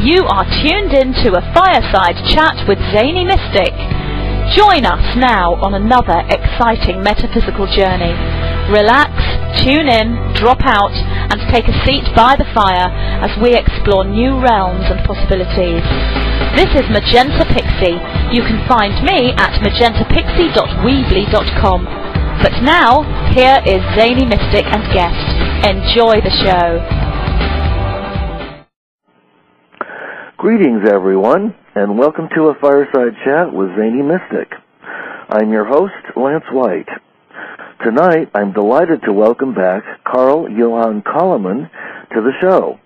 You are tuned in to a Fireside chat with Zany Mystic. Join us now on another exciting metaphysical journey. Relax, tune in, drop out, and take a seat by the fire as we explore new realms and possibilities. This is Magenta Pixie. You can find me at magentapixie.weebly.com. But now, here is Zany Mystic and guest. Enjoy the show. Greetings, everyone, and welcome to a Fireside Chat with Zany Mystic. I'm your host, Lance White. Tonight, I'm delighted to welcome back Carl Johan Calleman to the show.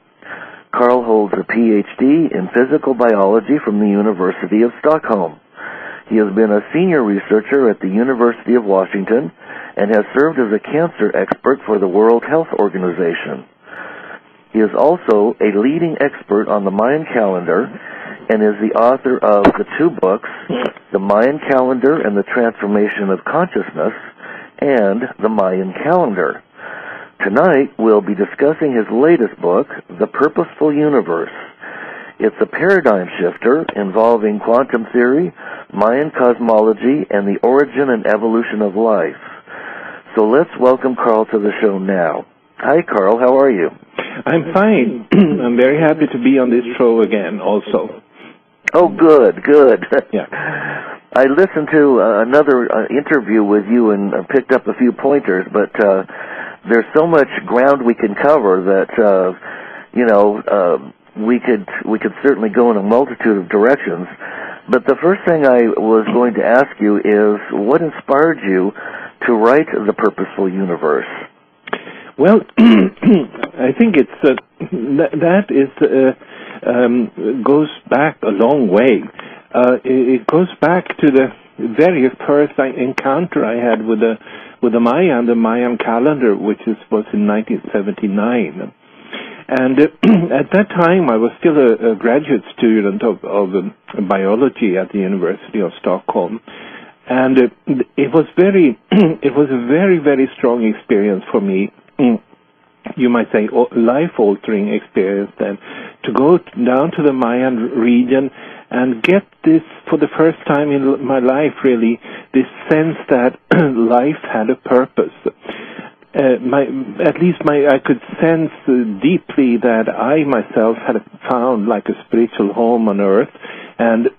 Carl holds a Ph.D. in physical biology from the University of Stockholm. He has been a senior researcher at the University of Washington and has served as a cancer expert for the World Health Organization. He is also a leading expert on the Mayan Calendar and is the author of the two books, The Mayan Calendar and the Transformation of Consciousness, and The Mayan Calendar. Tonight, we'll be discussing his latest book, The Purposeful Universe. It's a paradigm shifter involving quantum theory, Mayan cosmology, and the origin and evolution of life. So let's welcome Carl to the show now. Hi, Carl. How are you? I'm fine. I'm very happy to be on this show again also. Oh, good. Yeah. I listened to another interview with you and picked up a few pointers, but there's so much ground we can cover that, we could certainly go in a multitude of directions. But the first thing I was going to ask you is, what inspired you to write The Purposeful Universe? Well, I think it's that goes back a long way. It goes back to the very first encounter I had with the the Mayan Calendar, which was in 1979. And at that time, I was still a graduate student of biology at the University of Stockholm. And it was a very, very strong experience for me. You might say life-altering experience then, to go down to the Mayan region and get this, for the first time in my life really, this sense that life had a purpose. I could sense deeply that I myself had found like a spiritual home on earth, and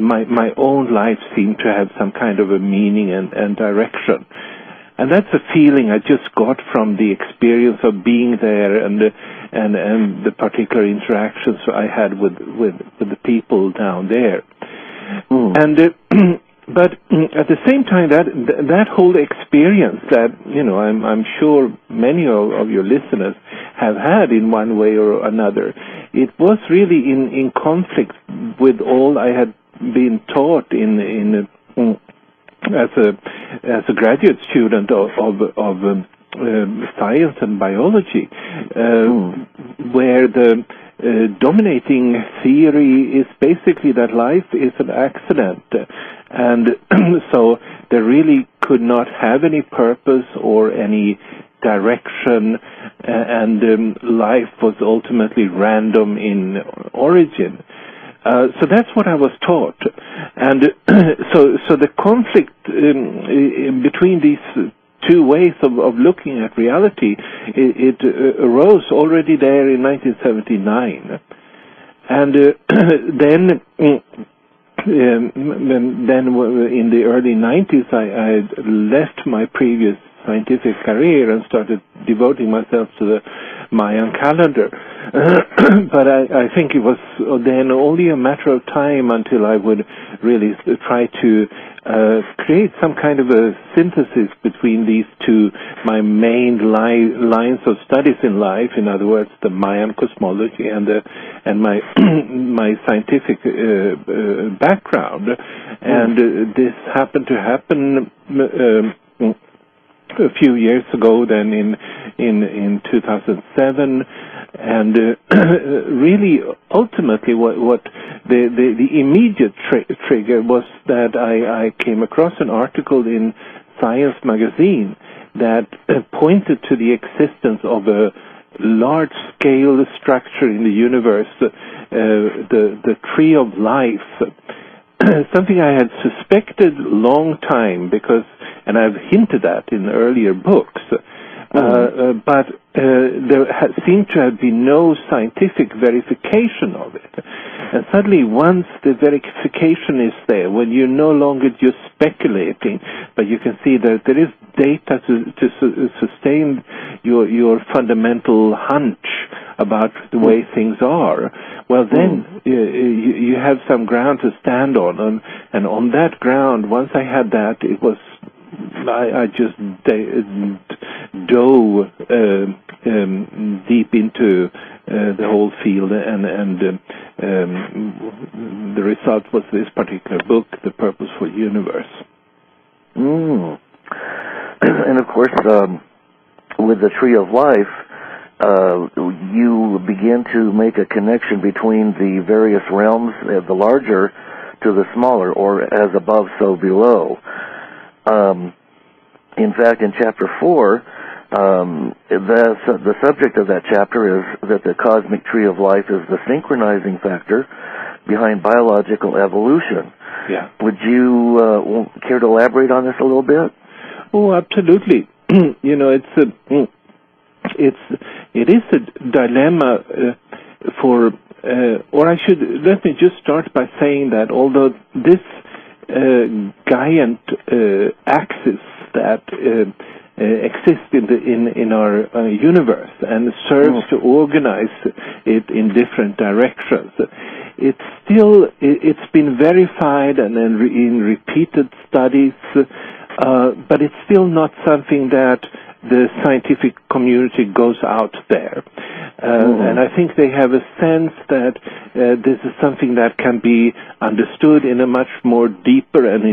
my own life seemed to have some kind of a meaning and direction. And that's a feeling I just got from the experience of being there and the particular interactions I had with the people down there. And but at the same time, that whole experience that I'm sure many of your listeners have had in one way or another, it was really in conflict with all I had been taught as a graduate student of science and biology, where the dominating theory is basically that life is an accident, and so there really could not have any purpose or any direction, and life was ultimately random in origin. So that's what I was taught, and so the conflict between these two ways of looking at reality, it arose already there in 1979, and then in the early 90s, I had left my previous scientific career and started devoting myself to the Mayan Calendar. But I think it was then only a matter of time until I would really try to create some kind of a synthesis between these two, my main lines of studies in life, in other words, the Mayan cosmology and my my scientific background. And this happened to happen a few years ago, then in 2007, and really ultimately what the immediate trigger was that I came across an article in Science magazine that pointed to the existence of a large-scale structure in the universe, the tree of life, something I had suspected long time and I've hinted at in earlier books, but there seemed to have been no scientific verification of it. And suddenly, once the verification is there, when you're no longer just speculating, but you can see that there is data to sustain your fundamental hunch about the way things are, well, then you have some ground to stand on. And on that ground, once I had that, it was I just dove deep into the whole field, and the result was this particular book, The Purposeful Universe. And of course, with the Tree of Life, you begin to make a connection between the various realms, the larger to the smaller, or as above, so below. In fact, in Chapter 4, the subject of that chapter is that the cosmic Tree of Life is the synchronizing factor behind biological evolution. Yeah. Would you care to elaborate on this a little bit? Oh, absolutely. You know, it is a dilemma let me just start by saying that although this giant axis that exists in our universe and serves to organize it in different directions, it's been verified and in repeated studies, but it's still not something that the scientific community goes out there. And I think they have a sense that this is something that can be understood in a much more deeper and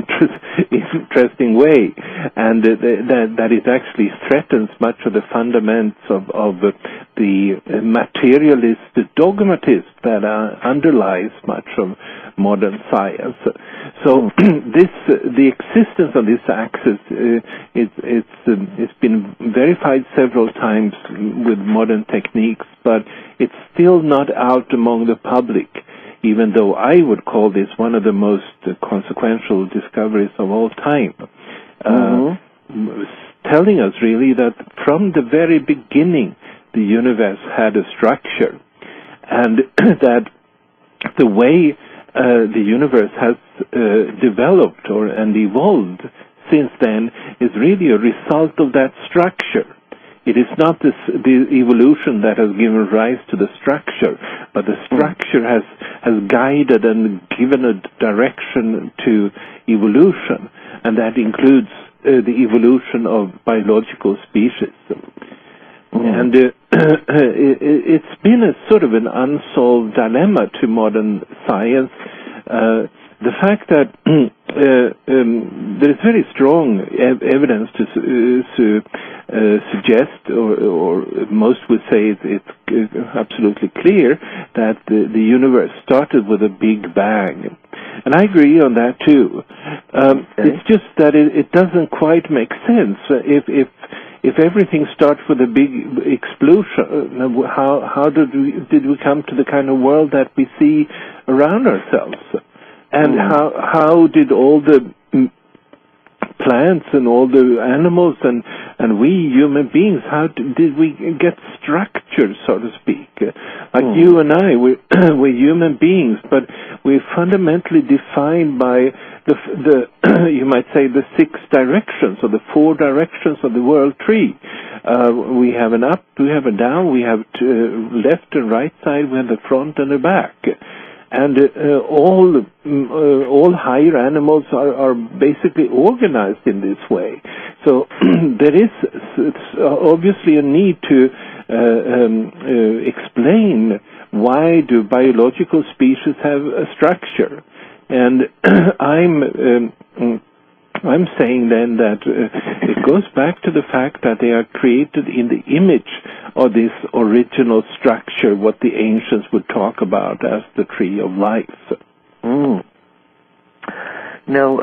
interesting way, and that it actually threatens much of the fundamentals of the materialist dogmatism that underlies much of modern science. So the existence of this axis, it's been verified several times with modern techniques, but it's still not out among the public, even though I would call this one of the most consequential discoveries of all time. Telling us really that from the very beginning the universe had a structure, and that the way the universe has developed and evolved since then is really a result of that structure. It is not the evolution that has given rise to the structure, but the structure has guided and given a direction to evolution, and that includes the evolution of biological species. And it's been a sort of an unsolved dilemma to modern science. The fact that there is very strong evidence to suggest, or most would say it's absolutely clear, that the universe started with a big bang. And I agree on that too. It's just that it doesn't quite make sense. If everything starts with a big explosion, how did we come to the kind of world that we see around ourselves? And how did all the plants and all the animals and we human beings, how did we get structure, so to speak? Like you and I, we're human beings, but we're fundamentally defined by the you might say the 6 directions or the 4 directions of the world tree. We have an up, we have a down, we have left and right side, we have the front and the back. And all higher animals are basically organized in this way. So there is obviously a need to explain why do biological species have a structure. And I'm saying then that it goes back to the fact that they are created in the image of this original structure, what the ancients would talk about as the tree of life. Now,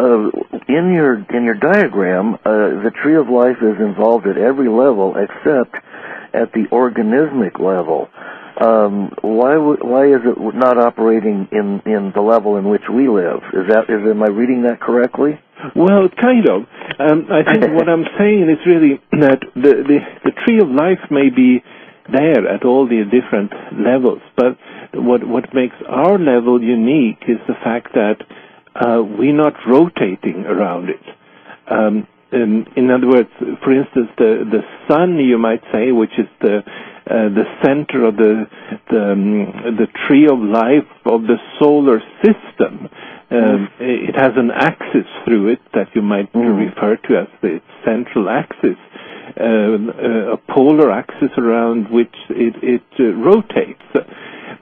in your diagram, the tree of life is involved at every level except at the organismic level. Why is it not operating in the level in which we live? Am I reading that correctly? Well, kind of. I think what I'm saying is really that the tree of life may be there at all the different levels, but what makes our level unique is the fact that we're not rotating around it. In other words, for instance, the sun, you might say, which is the center of the tree of life of the solar system. It has an axis through it that you might refer to as the central axis, a polar axis around which it rotates.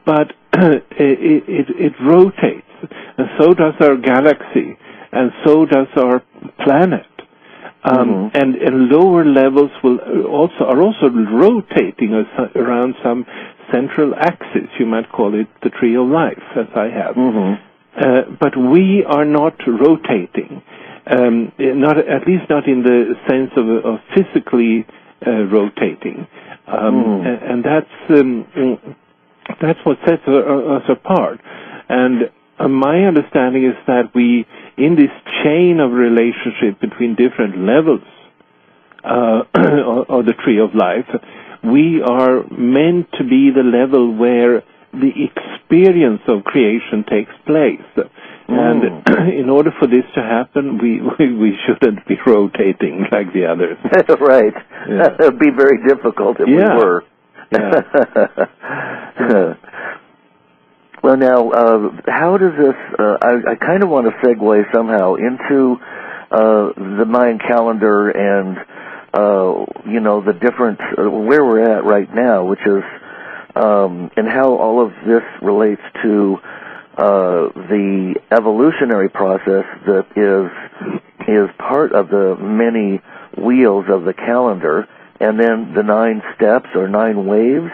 But it rotates, and so does our galaxy, and so does our planet. And lower levels are also rotating around some central axis. You might call it the tree of life, as I have. But we are not rotating, at least not in the sense of physically rotating, and that's what sets us apart. And my understanding is that we, in this chain of relationship between different levels of the tree of life, we are meant to be the level where the experience of creation takes place. And in order for this to happen, we shouldn't be rotating like the others. Right. Yeah. That would be very difficult if we were. Yeah. Well, now, how does this, I kind of want to segue somehow into the Mayan calendar and, the different, where we're at right now, which is, and how all of this relates to the evolutionary process that is part of the many wheels of the calendar, and then the 9 steps or 9 waves.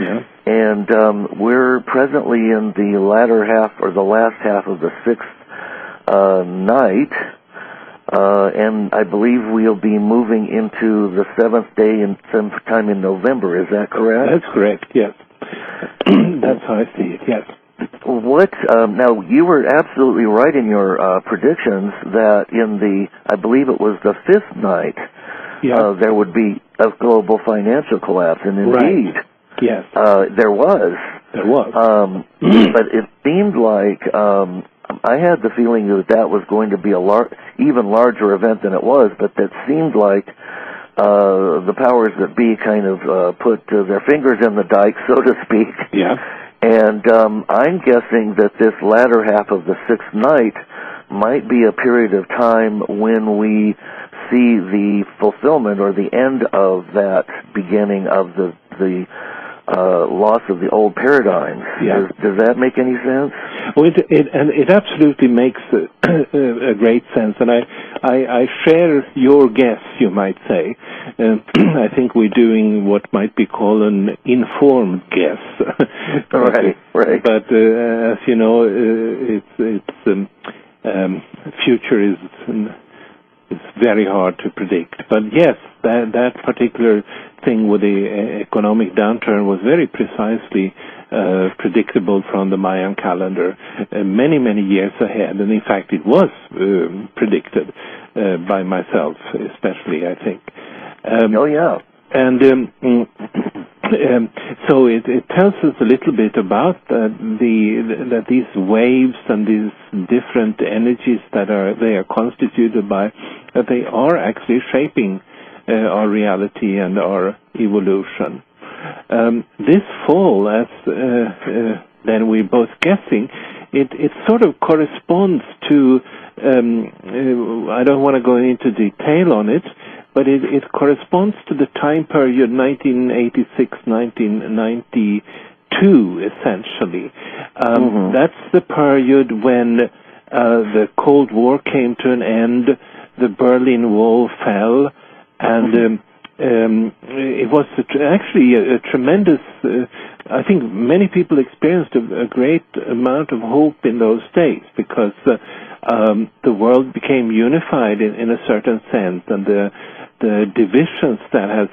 Yeah. And we're presently in the latter half or the last half of the 6th night, and I believe we'll be moving into the 7th day in sometime in November. Is that correct? That's correct, yes. That's how I see it, yes. Now, you were absolutely right in your predictions that in I believe it was the 5th night, there would be a global financial collapse, and indeed, yes, there was. There was. But it seemed like I had the feeling that was going to be even larger event than it was, but that seemed like the powers that be kind of put their fingers in the dike, so to speak. Yeah. And I'm guessing that this latter half of the 6th night might be a period of time when we see the fulfillment or the end of that beginning of the loss of the old paradigms. Yeah. Does that make any sense? Well, it absolutely makes a great sense, and I share your guess, you might say. I think we're doing what might be called an informed guess. Right. But as you know, future is very hard to predict. But yes, that particular thing with the economic downturn was very precisely predictable from the Mayan calendar many, many years ahead. And in fact, it was predicted by myself, especially, I think. Oh, yeah. And so it tells us a little bit about that these waves and these different energies they are constituted by, that they are actually shaping our reality and our evolution. This fall, as then we're both guessing, it sort of corresponds to, I don't want to go into detail on it, but it corresponds to the time period 1986-1992, essentially. That's the period when the Cold War came to an end, the Berlin Wall fell, and it was actually a tremendous, I think many people experienced a great amount of hope in those days, because the world became unified in a certain sense, and the divisions that had